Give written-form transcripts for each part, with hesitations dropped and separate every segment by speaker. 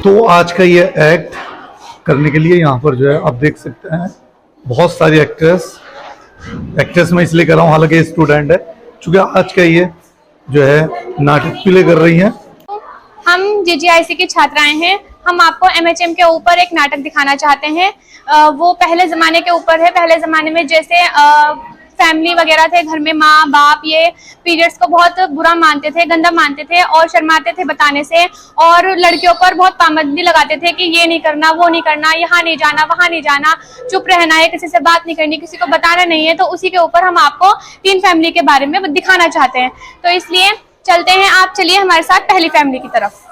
Speaker 1: तो आज का ये एक्ट करने के लिए यहाँ पर जो है आप देख सकते हैं बहुत सारी एक्ट्रेस मैं इसलिए कर रहा हूँ, हालांकि स्टूडेंट है, चूंकि आज का ये जो है नाटक प्ले कर रही हैं।
Speaker 2: हम जीजीआईसी की छात्राएं हैं। हम आपको एमएचएम के ऊपर एक नाटक दिखाना चाहते हैं। वो पहले जमाने के ऊपर है। पहले जमाने में जैसे फैमिली वगैरह थे, घर में माँ बाप ये पीरियड्स को बहुत बुरा मानते थे, गंदा मानते थे और शर्माते थे बताने से, और लड़कियों पर बहुत पाबंदी लगाते थे कि ये नहीं करना, वो नहीं करना, यहाँ नहीं जाना, वहाँ नहीं जाना, चुप रहना है, किसी से बात नहीं करनी, किसी को बताना नहीं है। तो उसी के ऊपर हम आपको 3 फैमिली के बारे में दिखाना चाहते हैं। तो इसलिए चलते हैं, आप चलिए हमारे साथ पहली फैमिली की तरफ।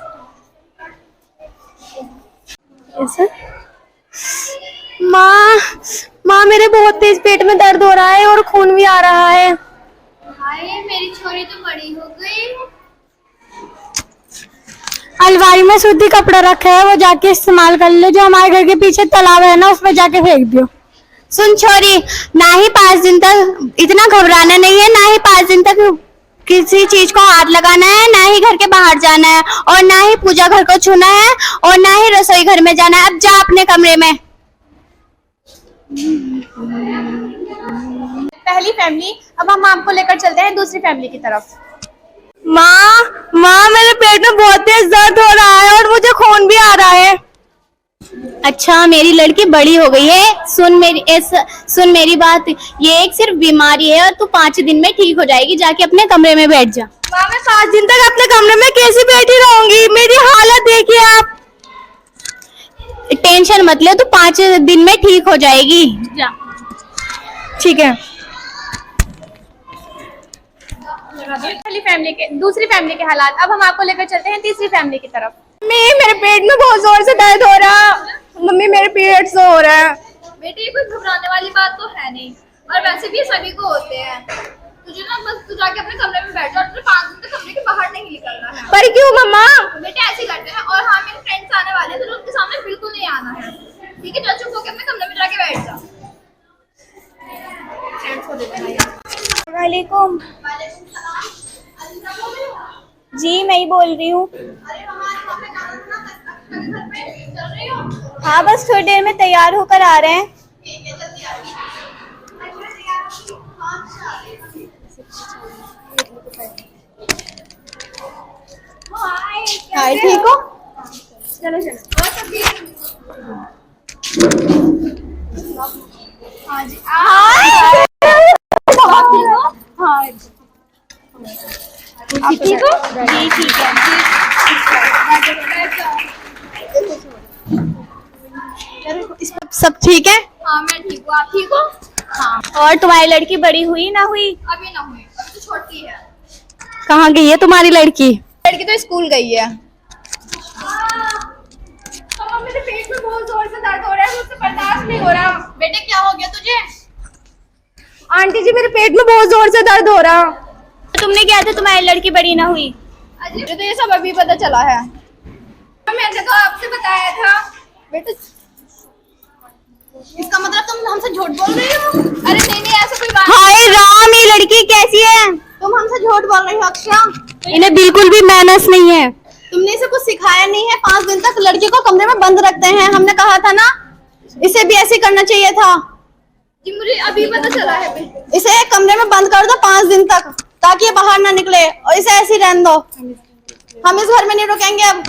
Speaker 3: माँ मेरे बहुत तेज पेट में दर्द हो रहा है और खून भी आ रहा है।
Speaker 4: हाय मेरी छोरी तो बड़ी हो गई।
Speaker 3: अलमारी में सूती कपड़ा रखा है, वो जाके इस्तेमाल कर लो। जो हमारे घर के पीछे तालाब है ना, उसमें जाके फेंक दियो।
Speaker 4: सुन छोरी, ना ही 5 दिन तक इतना घबराना नहीं है, ना ही 5 दिन तक किसी चीज को हाथ लगाना है, ना ही घर के बाहर जाना है, और ना ही पूजा घर को छूना है, और ना ही रसोई घर में जाना है। अब जा अपने कमरे में।
Speaker 2: पहली फैमिली। अब हम आपको लेकर चलते हैं दूसरी फैमिली की तरफ।
Speaker 3: माँ मेरे पेट में बहुत तेज दर्द हो रहा है और मुझे खून भी आ रहा है।
Speaker 4: अच्छा, मेरी लड़की बड़ी हो गई है। सुन मेरी बात, ये एक सिर्फ बीमारी है और तू 5 दिन में ठीक हो जाएगी। जाके अपने कमरे में बैठ जा।
Speaker 3: माँ मैं 5 दिन तक अपने कमरे में कैसे बैठी रहूंगी? मेरी हालत देखिए आप।
Speaker 4: टेंशन मत ले, तू 5 दिन में ठीक हो जाएगी। जा।
Speaker 3: ठीक है।
Speaker 2: पहली फैमिली के दूसरी फैमिली के हालात। अब हम आपको लेकर चलते हैं तीसरी फैमिली की तरफ।
Speaker 3: मेरे पेट में बहुत जोर से दर्द हो रहा। मम्मी मेरे पीरियड्स हो रहा है।
Speaker 5: बेटी कोई घबराने वाली बात तो है नहीं, और वैसे भी सभी को होते हैं। तुझे ना बस तू जाके अपने कमरे में बैठ जा और 5 दिन तक कमरे के बाहर नहीं निकलना है।
Speaker 3: पर क्यों मम्मा?
Speaker 5: बेटे ऐसे करते हैं। और हाँ, मेरे फ्रेंड्स आने वाले हैं तो उनके सामने बिल्कुल नहीं आना है, ठीक है? जा चुप होकर अपने कमरे में जाके बैठ जा।
Speaker 3: वालेकुम। जी मैं ही बोल रही हूँ। हाँ बस थोड़ी देर में तैयार होकर आ रहे हैं। हाय ठीक हो?
Speaker 5: चलो चलो। हाँ जी।
Speaker 3: आप ठीक हो? जी ठीक है। सब ठीक है?
Speaker 5: हाँ मैं ठीक हूँ, आप ठीक हो?
Speaker 3: हाँ। और तुम्हारी लड़की बड़ी हुई ना हुई?
Speaker 5: अभी ना हुई, अभी तो छोटी है।
Speaker 3: कहाँ गई है तुम्हारी लड़की?
Speaker 5: लड़की तो स्कूल गई है। मेरे पेट में बहुत जोर से दर्द हो रहा है, मुझसे बर्दाश्त नहीं हो रहा। बेटे क्या हो गया तुझे?
Speaker 3: आंटी जी मेरे पेट में बहुत जोर से दर्द हो रहा।
Speaker 4: तुमने क्या था तुम्हारी लड़की बड़ी ना हुई?
Speaker 5: मुझे तो ये सब अभी पता चला है। मैंने तो आपसे बताया था। बेटे इसका मतलब तुम हमसे झूठ बोल रही हो? अरे नहीं नहीं, ऐसा कोई बात।
Speaker 4: हाय राम, ये लड़की कैसी है?
Speaker 5: तुम हमसे झूठ बोल रही हो अक्षय।
Speaker 3: इन्हें बिल्कुल भी मैनर्स नहीं है।
Speaker 5: तुमने इसे कुछ सिखाया नहीं है। 5 दिन तक लड़की को कमरे में बंद रखते हैं। हमने कहा था ना, इसे भी ऐसे करना चाहिए था। जी मुझे अभी पता चला है। इसे कमरे में बंद कर दो 5 दिन तक, ताकि ये बाहर ना निकले, और इसे ऐसे ही रहने दो। हम इस घर में नहीं रुकेंगे अब।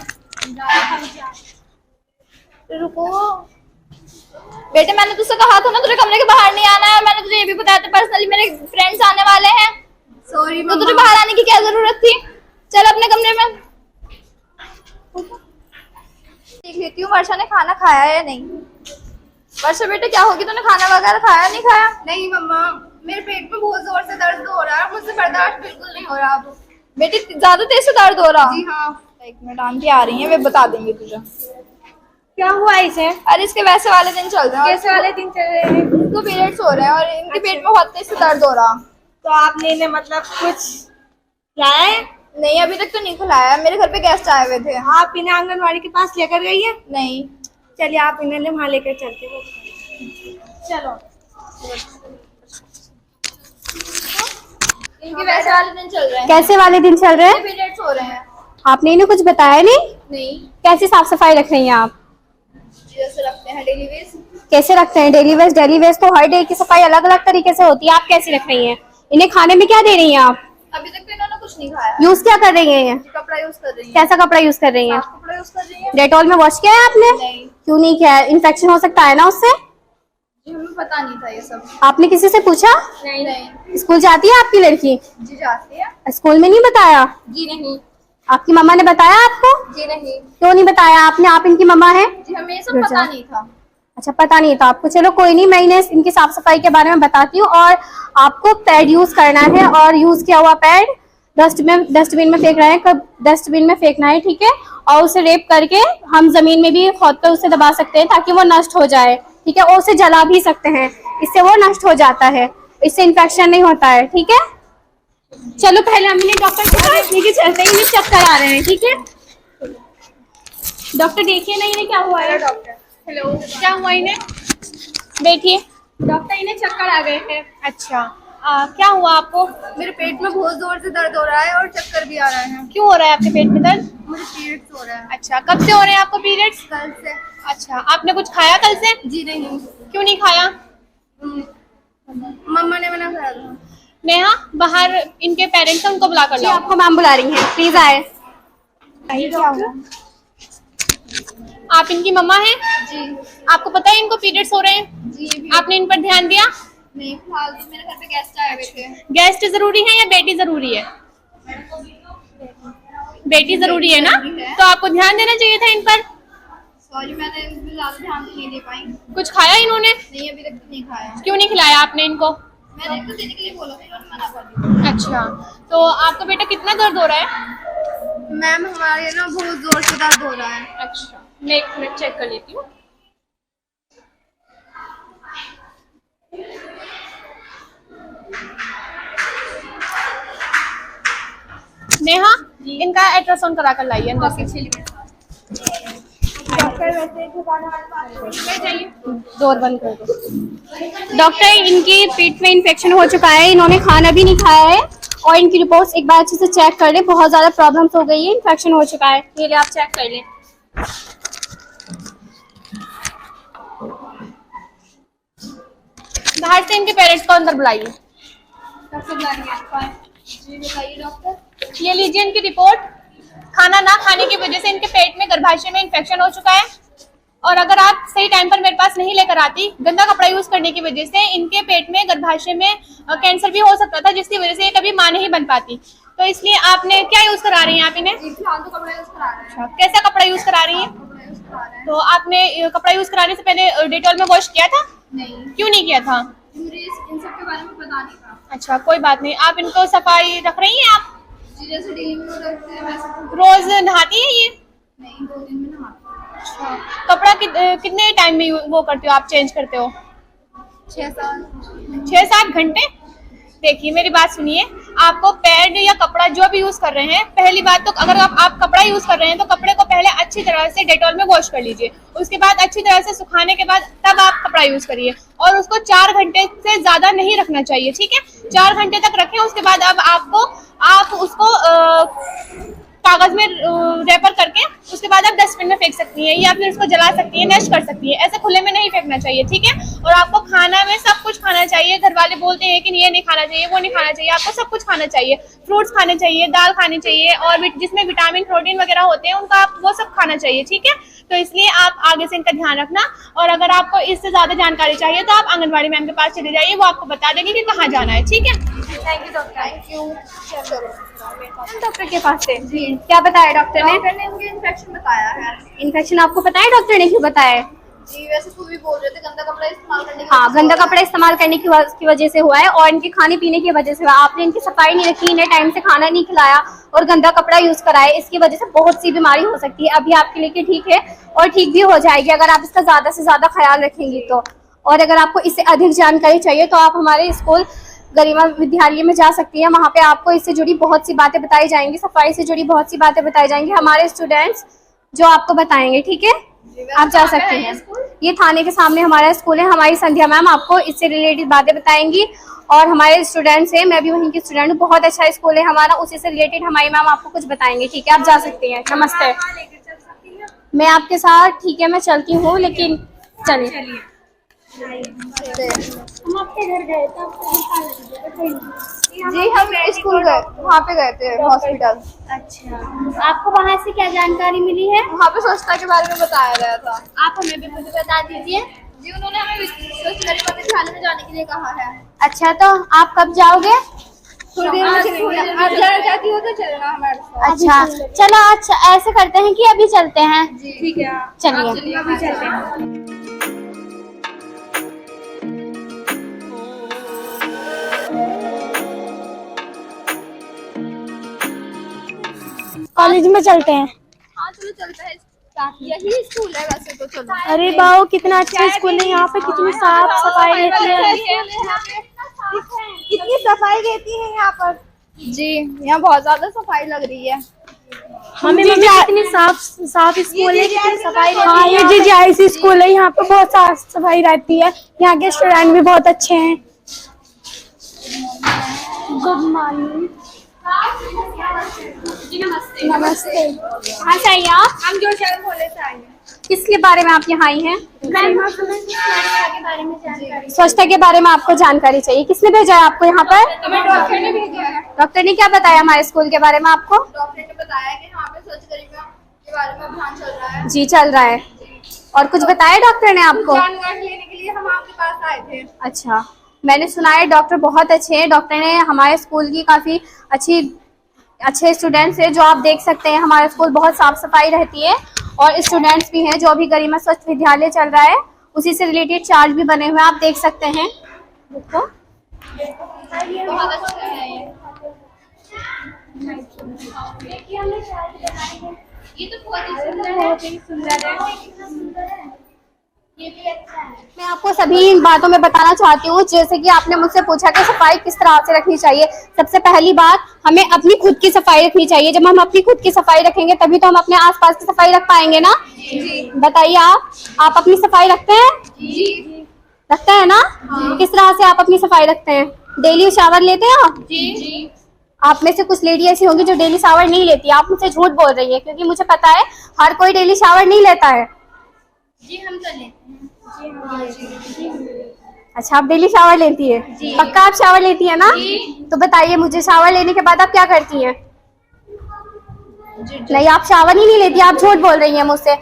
Speaker 5: रुको बेटे, मैंने तुझसे कहा था ना तुझे कमरे के बाहर नहीं आना है। मैंने तुझे ये भी बताया था पर्सनली मेरे फ्रेंड्स आने वाले हैं। सॉरी तो तुझे बाहर आने की क्या जरूरत थी? चल अपने कमरे में। देख लेती हूँ वर्षा ने खाना खाया है या नहीं। वर्षा बेटे क्या होगी, तूने खाना वगैरह खाया नहीं खाया? नहीं मम्मा, मेरे पेट में बहुत जोर से दर्द हो रहा है, मुझसे बर्दाश्त बिल्कुल नहीं हो रहा। अब बेटी ज्यादा तेज से दर्द हो रहा? जी हाँ। 1 मिनट, आंटी आ रही है, वे बता देंगे तुझे
Speaker 3: क्या हुआ इसे?
Speaker 5: अरे इसके वैसे वाले दिन चल रहे हैं।
Speaker 3: कैसे वाले दिन चल रहे हैं?
Speaker 5: इनको पीरियड्स हो रहे हैं और इनके पेट में बहुत तेज से दर्द हो रहा।
Speaker 3: तो आपने इन्हें मतलब कुछ लाया है?
Speaker 5: नहीं अभी तक तो नहीं खिलाया। मेरे घर पे गेस्ट आए हुए थे।
Speaker 3: आप इन्हें आंगनवाड़ी के पास लेकर गई है?
Speaker 5: नहीं।
Speaker 3: चलिए आप इन्हें वहाँ लेकर चलते हो।
Speaker 5: चलो। इनके वैसे वाले दिन चल रहे हैं।
Speaker 3: कैसे वाले दिन चल रहे हैं?
Speaker 5: पीरियड्स हो रहे हैं।
Speaker 3: आपने इन्हें कुछ बताया नहीं?
Speaker 5: नहीं,
Speaker 3: कैसी साफ सफाई रख रही हैं आप?
Speaker 5: जैसे रखते हैं डेली वेज।
Speaker 3: कैसे रखते हैं डेली वेस्ट? डेली वेस्ट तो हर डे की सफाई अलग अलग तरीके से होती है, आप कैसी रख रही हैं? इन्हें खाने में क्या दे रही हैं आप?
Speaker 5: अभी तक तो इन्होंने कुछ नहीं खाया।
Speaker 3: यूज क्या कर रही हैं ये?
Speaker 5: कपड़ा यूज कर रही है।
Speaker 3: कैसा कपड़ा यूज कर रही हैं?
Speaker 5: साफ कपड़ा यूज कर रही है।
Speaker 3: डेटॉल में वॉश किया है आपने?
Speaker 5: नहीं,
Speaker 3: क्यों नहीं किया है? इन्फेक्शन हो सकता है ना उससे?
Speaker 5: जी हमें पता नहीं था ये सब।
Speaker 3: आपने किसी से पूछा?
Speaker 5: नहीं,
Speaker 3: स्कूल जाती है आपकी लड़की?
Speaker 5: जी जाती है।
Speaker 3: स्कूल में नहीं बताया?
Speaker 5: जी नहीं,
Speaker 3: आपकी मम्मा ने बताया आपको?
Speaker 5: जी नहीं,
Speaker 3: क्यों नहीं बताया आपने? आप इनकी मम्मा हैं?
Speaker 5: जी हमें ये सब पता नहीं था।
Speaker 3: अच्छा, पता नहीं था आपको। चलो कोई नहीं, मैं इन्हें इनकी साफ सफाई के बारे में बताती हूँ। और आपको पैड यूज करना है, और यूज किया हुआ पैड डस्टबिन में फेंक रहे हैं, कब डस्टबिन में फेंकना है, ठीक है? और उसे रेप करके हम जमीन में भी खोद कर उसे दबा सकते हैं ताकि वो नष्ट हो जाए, ठीक है? और उसे जला भी सकते हैं, इससे वो नष्ट हो जाता है, इससे इन्फेक्शन नहीं होता है, ठीक है? चलो पहले हम इन्हें डॉक्टर के पास लेके चलते हैं, इन्हें चेक करा रहे हैं, ठीक है? डॉक्टर देखिए ना इन्हें क्या हुआ है।
Speaker 5: डॉक्टर
Speaker 2: हेलो, क्या हुआ इन्हें? बैठिए।
Speaker 3: डॉक्टर इन्हें चक्कर आ गए हैं।
Speaker 2: अच्छा, क्या हुआ आपको?
Speaker 5: मेरे पेट में बहुत जोर से दर्द हो रहा है और चक्कर भी आ रहा है।
Speaker 2: क्यों हो रहा है आपके पेट में दर्द?
Speaker 5: मुझे पीरियड्स हो रहा है।
Speaker 2: अच्छा, कब से हो रहे हैं आपको पीरियड्स?
Speaker 5: कल से।
Speaker 2: अच्छा, आपने कुछ खाया कल से?
Speaker 5: जी नहीं,
Speaker 2: क्यों नहीं खाया?
Speaker 5: मम्मा ने मना करा था।
Speaker 2: नेहा, बाहर इनके पेरेंट्स हैं, उनको बुला कर
Speaker 3: जी,
Speaker 2: लाओ।
Speaker 3: आपको मैम बुला रही हैं, प्लीज आए।
Speaker 2: क्या हुआ? आप इनकी मम्मा हैं?
Speaker 5: जी,
Speaker 2: आपको पता है इनको पीरियड्स हो रहे हैं?
Speaker 5: जी भी
Speaker 2: आपने इन पर ध्यान दिया?
Speaker 5: नहीं, फिलहाल तो मेरे घर पे गेस्ट आए हुए थे।
Speaker 2: गेस्ट जरूरी है या बेटी जरूरी है? बेटी जरूरी है ना, तो आपको ध्यान देना चाहिए था इन पर।
Speaker 5: सॉरी, मैंने इसमें ज्यादा ध्यान नहीं दे पाई।
Speaker 2: कुछ खाया इन्होंने?
Speaker 5: नहीं, अभी तक तो नहीं खाया।
Speaker 2: क्यों नहीं खिलाया आपने इनको?
Speaker 5: मैंने इनको देने के लिए बोला था, इन्होंने मना कर दिया।
Speaker 2: अच्छा, तो आपका बेटा कितना दर्द हो रहा है?
Speaker 5: मैम हमारे ना बहुत जोर से दर्द हो रहा है।
Speaker 2: अच्छा, मैं एक मिनट चेक कर लेती हूँ। नेहा, इनका अल्ट्रासाउंड करा कर लाइए अंदर से।
Speaker 5: डॉक्टर वैसे
Speaker 2: चाहिए।
Speaker 3: डोर बंद कर दो। डॉक्टर, इनकी पेट में इन्फेक्शन हो चुका है, इन्होंने खाना भी नहीं खाया है, और इनकी रिपोर्ट्स एक बार अच्छे से चेक कर ले। बहुत ज्यादा प्रॉब्लम्स हो गई है, इन्फेक्शन हो चुका है। ये लिए आप चेक कर लें।
Speaker 2: बाहर से इनके पेरेंट्स को अंदर बुलाइए।
Speaker 5: डॉक्टर बुलाएंगे आपको। जी बताइए डॉक्टर।
Speaker 2: ये लीजिए इनकी रिपोर्ट। खाना ना खाने की वजह से इनके पेट में गर्भाशय में इन्फेक्शन हो चुका है, और अगर आप सही टाइम पर मेरे पास नहीं लेकर आती, गंदा कपड़ा यूज करने की वजह से इनके पेट में गर्भाशय में कैंसर भी हो सकता था, जिसकी वजह से ये कभी मां नहीं बन पाती। तो इसलिए आपने क्या यूज करा रही हैं आप इन्हें?
Speaker 5: जी फिलहाल तो कपड़ा यूज करा रहे हैं।
Speaker 2: कैसा कपड़ा यूज करा रही हैं?
Speaker 5: कपड़ा यूज करा रहे हैं।
Speaker 2: तो आपने कपड़ा यूज कराने से पहले डेटॉल में वॉश किया था?
Speaker 5: नहीं,
Speaker 2: क्यों नहीं किया था?
Speaker 5: मुझे इन सब के बारे में पता नहीं था।
Speaker 2: अच्छा, कोई बात नहीं। आप इनको सफाई रख रही हैं आप?
Speaker 5: जी जैसे डेली में रखते हैं वैसे।
Speaker 2: रोज नहाती है ये?
Speaker 5: नहीं, 2 दिन में नहाते हैं।
Speaker 2: कपड़ा कितने टाइम में वो करते हो आप, चेंज करते हो?
Speaker 5: 6-7।
Speaker 2: 6-7 घंटे? देखिए मेरी बात सुनिए, आपको पैड या कपड़ा जो भी यूज कर रहे हैं, पहली बात तो अगर आप कपड़ा यूज कर रहे हैं तो कपड़े को पहले अच्छी तरह से डेटॉल में वॉश कर लीजिए। उसके बाद अच्छी तरह से सुखाने के बाद तब आप कपड़ा यूज करिए, और उसको 4 घंटे से ज्यादा नहीं रखना चाहिए, ठीक है? 4 घंटे तक रखें। उसके बाद अब आप उसको कागज में रैपर करके उसके बाद आप डस्टबिन में फेंक सकती हैं, या फिर उसको जला सकती हैं, नष्ट कर सकती हैं। ऐसे खुले में नहीं फेंकना चाहिए, ठीक है? और आपको खाना में सब कुछ खाना चाहिए। घर वाले बोलते हैं कि ये नहीं खाना चाहिए, वो नहीं खाना चाहिए, आपको सब कुछ खाना चाहिए। फ्रूट्स खाने चाहिए, दाल खानी चाहिए, और जिसमें विटामिन प्रोटीन वगैरह होते हैं उनका आप वो सब खाना चाहिए, ठीक है? तो इसलिए आप आगे से इनका ध्यान रखना। और अगर आपको इससे ज्यादा जानकारी चाहिए तो आप आंगनबाड़ी मैम के पास चले जाइए, वो आपको बता देंगे कि कहाँ जाना है, ठीक है?
Speaker 5: Thank you doctor. Thank you.
Speaker 3: Doctor के पास से जी, क्या बताया डॉक्टर ने?
Speaker 5: डॉक्टर ने मुझे इन्फेक्शन बताया है।
Speaker 3: इन्फेक्शन आपको पता है डॉक्टर ने क्यों बताया?
Speaker 5: जी वैसे तो भी बोल रहे थे गंदा कपड़ा इस्तेमाल करने की
Speaker 3: हाँ,
Speaker 5: वजह से
Speaker 3: गंदा
Speaker 5: हो रहा
Speaker 3: कपड़ा इस्तेमाल करने की वजह से हुआ है, और इनके खाने पीने की वजह से हुआ। आपने इनकी सफाई नहीं रखी, इन्हें टाइम से खाना नहीं खिलाया, और गंदा कपड़ा यूज कराया, इसकी वजह से बहुत सी बीमारी हो सकती है। अभी आपके लिए ठीक है, और ठीक भी हो जाएगी अगर आप इसका ज्यादा से ज्यादा ख्याल रखेंगी तो। और अगर आपको इससे अधिक जानकारी चाहिए तो आप हमारे स्कूल गरिमा विद्यालय में जा सकती हैं। वहाँ पे आपको इससे जुड़ी बहुत सी बातें बताई जाएंगी, सफाई से जुड़ी बहुत सी बातें बताई जाएंगी, हमारे स्टूडेंट्स जो आपको बताएंगे, ठीक है? आप जा सकते हैं। ये थाने के सामने हमारा स्कूल है। हमारी संध्या मैम आपको इससे रिलेटेड बातें बताएंगी, और हमारे स्टूडेंट्स हैं, मैं भी वहीं की स्टूडेंट हूँ। बहुत अच्छा स्कूल है हमारा, उसी से रिलेटेड हमारी मैम आपको कुछ बताएंगे। ठीक है, आप जा सकती हैं। नमस्ते। मैं आपके साथ, ठीक है मैं चलती हूँ, लेकिन चलिए।
Speaker 5: हम आपके घर गए थे। जी हम स्कूल गए, वहाँ पे गए थे हॉस्पिटल।
Speaker 3: अच्छा, आपको वहाँ से क्या जानकारी मिली है?
Speaker 5: वहाँ पे स्वच्छता के बारे में बताया गया था।
Speaker 3: आप हमें भी कुछ बता दीजिए।
Speaker 5: जी उन्होंने हमें स्वच्छ गरीब विद्यालय में जाने के लिए कहा है।
Speaker 3: अच्छा, तो आप कब जाओगे?
Speaker 5: थोड़ी देर में चलेंगे। आप जाना चाहती हो तो चलना हमारे साथ।
Speaker 3: अच्छा चलो, अच्छा ऐसे करते हैं कि अभी चलते हैं।
Speaker 5: ठीक है,
Speaker 3: चलिए
Speaker 5: अभी चलते हैं।
Speaker 4: कॉलेज में चलते हैं।
Speaker 5: हाँ चलो चलते हैं, यही स्कूल है वैसे तो। चलो।
Speaker 4: अरे बाओ, कितना अच्छा स्कूल है, यहाँ पे कितनी साफ सफाई रहती है।
Speaker 5: कितनी सफाई रहती है यहाँ पर। जी यहाँ बहुत ज्यादा सफाई लग रही है।
Speaker 4: हमें कितनी साफ स्कूल है, कितनी सफाई रहती है। हाँ, ये JJIC स्कूल है, यहाँ पे बहुत साफ सफाई रहती है। यहाँ के स्टूडेंट भी बहुत अच्छे हैं। Good morning.
Speaker 3: जी नमस्ते।
Speaker 5: नमस्ते।
Speaker 3: कहाँ से आई हैं आप?
Speaker 5: हम जो शहर खोले से आए हैं।
Speaker 3: किसके बारे में आप यहाँ आई हैं? स्वच्छता के बारे में आपको जानकारी चाहिए। किसने भेजा है आपको यहाँ पर?
Speaker 5: हमें डॉक्टर ने भेजा है।
Speaker 3: डॉक्टर ने क्या बताया हमारे स्कूल के बारे में आपको?
Speaker 5: डॉक्टर ने बताया कि यहाँ पे स्वच्छ गरीब के बारे में अभियान चल रहा है।
Speaker 3: जी चल रहा है। और कुछ बताया डॉक्टर ने आपको?
Speaker 5: जानकारी लेने के लिए हम आपके पास आए थे।
Speaker 3: अच्छा, मैंने सुना है डॉक्टर बहुत अच्छे हैं। डॉक्टर ने हमारे स्कूल की काफी अच्छे स्टूडेंट्स हैं, जो आप देख सकते हैं। हमारा स्कूल बहुत साफ सफाई रहती है और स्टूडेंट्स भी हैं। जो अभी गरिमा स्वच्छ विद्यालय चल रहा है, उसी से रिलेटेड चार्ट भी बने हुए हैं, आप देख सकते हैं। देखो
Speaker 5: बहुत अच्छा है ये तो बहुत ही सुंदर है। ये भी अच्छा है।
Speaker 3: मैं आपको सभी बातों में बताना चाहती हूँ। जैसे कि आपने मुझसे पूछा कि सफाई किस तरह से रखनी चाहिए। सबसे पहली बात, हमें अपनी खुद की सफाई रखनी चाहिए। जब हम अपनी खुद की सफाई रखेंगे तभी तो हम अपने आसपास की सफाई रख पाएंगे ना।
Speaker 5: जी।
Speaker 3: बताइए, आप अपनी सफाई रखते हैं?
Speaker 5: जी।
Speaker 3: रखते हैं ना। किस तरह से आप अपनी सफाई रखते हैं? डेली शावर लेते हैं आप?
Speaker 5: जी।
Speaker 3: आप में से कुछ लेडी ऐसी होंगी जो डेली शावर नहीं लेती। आप मुझसे झूठ बोल रही है, क्योंकि मुझे पता है हर कोई डेली शावर नहीं लेता है।
Speaker 5: जी हम तो लेते हैं। जी।
Speaker 3: अच्छा, आप डेली शावर लेती है? पक्का आप शावर लेती है ना? तो बताइए मुझे, शावर लेने के बाद आप क्या करती हैं? नहीं, आप शावर ही नहीं लेती, आप झूठ बोल रही हैं मुझसे।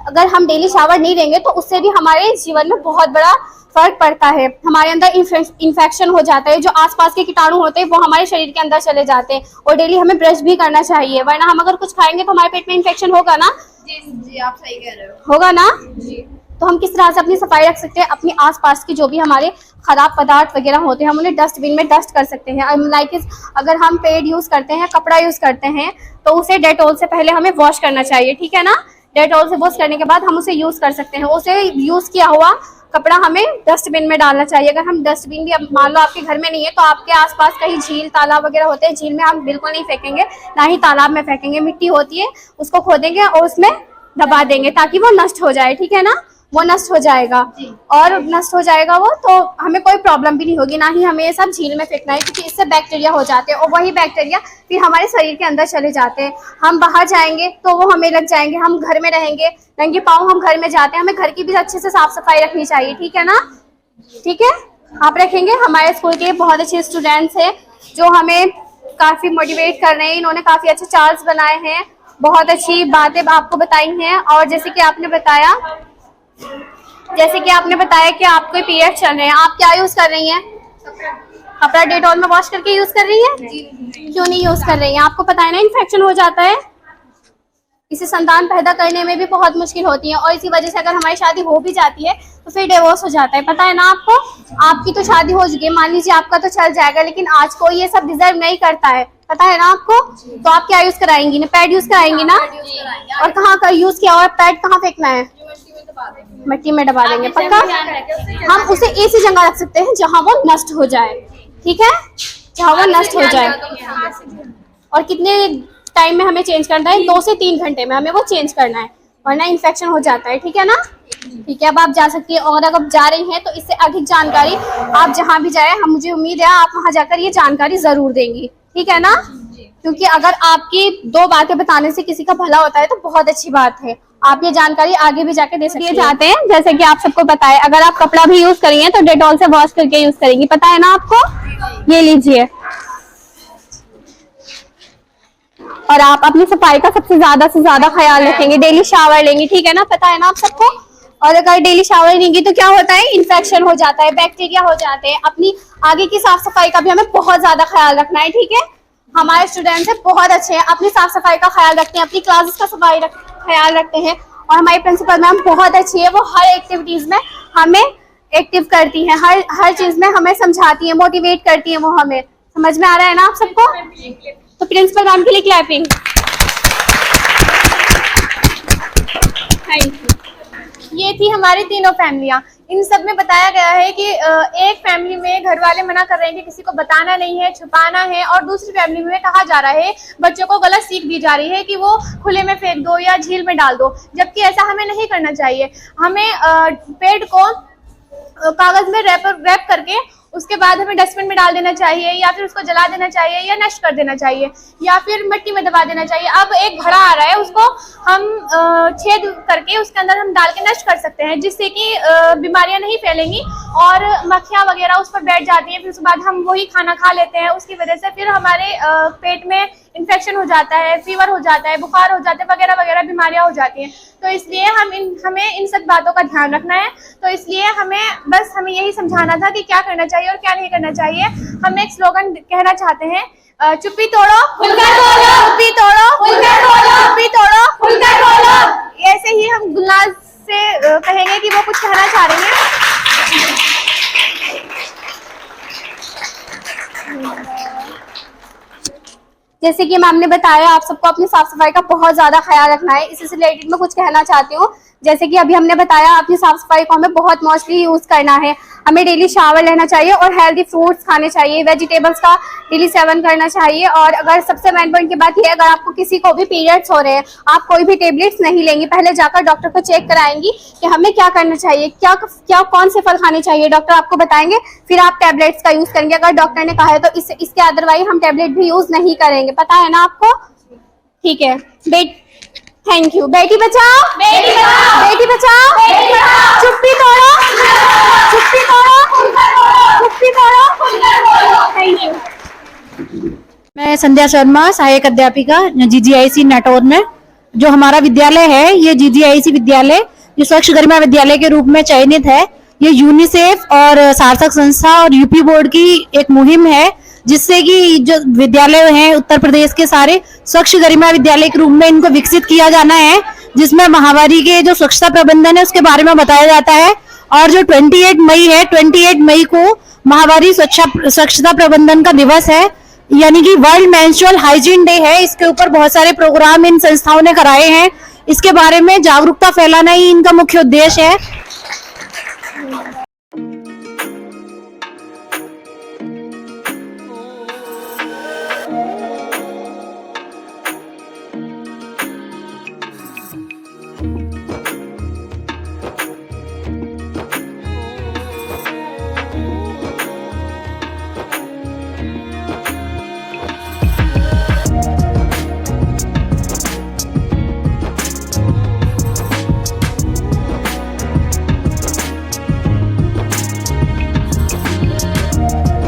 Speaker 3: अगर हम डेली शावर नहीं लेंगे तो उससे भी हमारे जीवन में बहुत बड़ा फर्क पड़ता है। हमारे अंदर इन्फेक्शन हो जाता है। जो आसपास के कीटाणु होते हैं वो हमारे शरीर के अंदर चले जाते हैं। और डेली हमें ब्रश भी करना चाहिए, वरना हम अगर कुछ खाएंगे तो हमारे पेट में इन्फेक्शन होगा ना।
Speaker 5: जी आप सही कह रहे हो।
Speaker 3: होगा ना।
Speaker 5: जी।
Speaker 3: तो हम किस तरह से अपनी सफाई रख सकते हैं? अपनी आसपास की जो भी हमारे खराब पदार्थ वगैरह होते हैं, हम उन्हें डस्टबिन में डस्ट कर सकते हैं। लाइक अगर हम पेड यूज करते हैं, कपड़ा यूज करते हैं, तो उसे डेटॉल से पहले हमें वॉश करना चाहिए। ठीक है ना। डेटॉल से वॉश करने के बाद हम उसे यूज कर सकते हैं। उसे यूज किया हुआ कपड़ा हमें डस्टबिन में डालना चाहिए। अगर हम डस्टबिन भी, मान लो आपके घर में नहीं है, तो आपके आसपास कहीं झील तालाब वगैरह होते हैं, झील में हम बिल्कुल नहीं फेंकेंगे, ना ही तालाब में फेंकेंगे। मिट्टी होती है, उसको खोदेंगे और उसमें दबा देंगे ताकि वो नष्ट हो जाए। ठीक है ना। वो नष्ट हो जाएगा और नष्ट हो जाएगा वो, तो हमें कोई प्रॉब्लम भी नहीं होगी। ना ही हमें ये सब झील में फेंकना है, क्योंकि इससे बैक्टीरिया हो जाते हैं और वही बैक्टीरिया फिर हमारे शरीर के अंदर चले जाते हैं। हम बाहर जाएंगे तो वो हमें लग जाएंगे। हम घर में रहेंगे, नंगे पाँव हम घर में जाते हैं, हमें घर की भी अच्छे से साफ सफाई रखनी चाहिए। ठीक है ना। ठीक है, आप रखेंगे। हमारे स्कूल के बहुत अच्छे स्टूडेंट्स हैं जो हमें काफी मोटिवेट कर रहे हैं। इन्होंने काफी अच्छे चार्ट्स बनाए हैं, बहुत अच्छी बातें आपको बताई हैं। और जैसे कि आपने बताया कि आपके पीरियड चल रहे हैं, आप क्या यूज कर रही हैं? कपड़ा डेटॉल में वॉश करके यूज कर रही हैं? क्यों नहीं यूज कर रही हैं? आपको पता है ना इन्फेक्शन हो जाता है। इसे संतान पैदा करने में भी बहुत मुश्किल होती है और इसी वजह से अगर हमारी शादी हो भी जाती है तो फिर डिवोर्स हो जाता है। पता है ना आपको। आपकी तो शादी हो चुकी है, मान लीजिए आपका तो चल जाएगा, लेकिन आज कोई ये सब डिजर्व नहीं करता है। पता है ना आपको। तो आप क्या यूज कराएंगी ना? पैड यूज कराएंगी ना। और कहाँ का यूज किया हुआ पैड कहाँ फेंकना है? मिट्टी में दबा देंगे। पक्का। हम उसे ऐसी जगह रख सकते हैं जहाँ वो नष्ट हो जाए। ठीक है, जहाँ वो नष्ट हो जाए। और कितने टाइम में हमें चेंज करना है? 2 से 3 घंटे में हमें वो चेंज करना है। वरना इन्फेक्शन हो जाता है, ठीक है ना। ठीक है, अब आप जा सकती है। और अगर आप जा रही हैं तो इससे अधिक जानकारी आप जहाँ भी जाए, हम मुझे उम्मीद है आप वहाँ जाकर ये जानकारी जरूर देंगी, ठीक है ना। क्योंकि अगर आपकी 2 बातें बताने से किसी का भला होता है तो बहुत अच्छी बात है। आप ये जानकारी आगे भी जाके दे सकती
Speaker 2: जाते हैं, जैसे कि आप सबको पता है, अगर आप कपड़ा भी यूज करेंगे तो डेटॉल से वॉश करके यूज करेंगी, पता है ना आपको। ये लीजिए। और आप अपनी सफाई का सबसे ज्यादा से ज्यादा ख्याल रखेंगे, डेली शावर लेंगी, ठीक है ना, पता है ना आप सबको। और अगर डेली शावर लेंगी तो क्या होता है, इन्फेक्शन हो जाता है, बैक्टीरिया हो जाते हैं। अपनी आगे की साफ सफाई का भी हमें बहुत ज्यादा ख्याल रखना है, ठीक है। हमारे स्टूडेंट्स हैं बहुत अच्छे हैं, अपनी साफ सफाई का ख्याल रखते हैं, अपनी क्लासेस का ख्याल रखते हैं। और हमारी प्रिंसिपल मैम बहुत अच्छी है, वो हर एक्टिविटीज में हमें एक्टिव करती हैं, हर चीज में हमें समझाती है, मोटिवेट करती है। वो हमें समझ में आ रहा है ना आप सबको। तो प्रिंसिपल मैम के लिए क्लैपिंग। Thank you. ये थी हमारी तीनों फैमिलियां। इन सब में बताया गया है कि एक फैमिली में घर वाले मना कर रहे हैं कि किसी को बताना नहीं है, छुपाना है, और दूसरी फैमिली में कहा जा रहा है, बच्चों को गलत सीख दी जा रही है कि वो खुले में फेंक दो या झील में डाल दो, जबकि ऐसा हमें नहीं करना चाहिए। हमें पेड़ को कागज में रैप करके उसके बाद हमें डस्टबिन में डाल देना चाहिए, या फिर उसको जला देना चाहिए, या नष्ट कर देना चाहिए, या फिर मिट्टी में दबा देना चाहिए। अब एक घड़ा आ रहा है, उसको हम छेद करके उसके अंदर हम डाल के नष्ट कर सकते हैं, जिससे कि बीमारियां नहीं फैलेंगी और मक्खियां वगैरह उस पर बैठ जाती हैं। फिर उसके बाद हम वही खाना खा लेते हैं, उसकी वजह से फिर हमारे पेट में इन्फेक्शन हो जाता है, फीवर हो जाता है, बुखार हो जाता है, वगैरह वगैरह बीमारियां हो जाती हैं। तो इसलिए हमें इन सब बातों का ध्यान रखना है। तो इसलिए हमें यही समझाना था कि क्या करना चाहिए और क्या नहीं करना चाहिए। हम एक स्लोगन कहना चाहते हैं, चुप्पी तोड़ो खुलकर बोलो, चुप्पी तोड़ो खुलकर बोलो, चुप्पी तोड़ो खुलकर बोलो। ऐसे ही हम गुलनाज से कहेंगे कि वो कुछ कहना चाह रही हैं।
Speaker 3: जैसे कि मैम ने बताया, आप सबको अपनी साफ सफाई का बहुत ज्यादा ख्याल रखना है। इसी से रिलेटेड मैं कुछ कहना चाहती हूँ। जैसे कि अभी हमने बताया, अपनी साफ सफाई को हमें बहुत मोस्टली यूज करना है। हमें डेली शावर लेना चाहिए और हेल्दी फ्रूट्स खाने चाहिए, वेजिटेबल्स का डेली सेवन करना चाहिए। और अगर सबसे मेन पॉइंट की बात यह है, अगर आपको किसी को भी पीरियड्स हो रहे हैं, आप कोई भी टेबलेट्स नहीं लेंगी, पहले जाकर डॉक्टर को चेक कराएंगी कि हमें क्या करना चाहिए, क्या कौन से फल खाने चाहिए, डॉक्टर आपको बताएंगे, फिर आप टेबलेट्स का यूज करेंगे। अगर डॉक्टर ने कहा है तो इसके अदरवाइज हम टेबलेट भी यूज नहीं करेंगे, पता है ना आपको। ठीक है, थैंक यू। बेटी बचाओ बेटी पढ़ाओ, बेटी बचाओ बेटी पढ़ाओ, चुप्पी तोड़ो चुप्पी तोड़ो चुप्पी तोड़ो। Thank you.
Speaker 6: मैं संध्या शर्मा, सहायक अध्यापिका GGIC नटौर में। जो हमारा विद्यालय है, ये GGIC विद्यालय जो स्वच्छ गरिमा विद्यालय के रूप में चयनित है। ये यूनिसेफ और सार्थक संस्था और यूपी बोर्ड की एक मुहिम है, जिससे कि जो विद्यालय हैं उत्तर प्रदेश के सारे स्वच्छ गरिमा विद्यालय के रूप में इनको विकसित किया जाना है, जिसमें महामारी के जो स्वच्छता प्रबंधन है उसके बारे में बताया जाता है। और जो 28 मई है, 28 मई को महामारी स्वच्छता प्रबंधन का दिवस है, यानी कि वर्ल्ड मेंस्ट्रुअल हाइजीन डे है। इसके ऊपर बहुत सारे प्रोग्राम इन संस्थाओं ने कराए हैं। इसके बारे में जागरूकता फैलाना ही इनका मुख्य उद्देश्य है।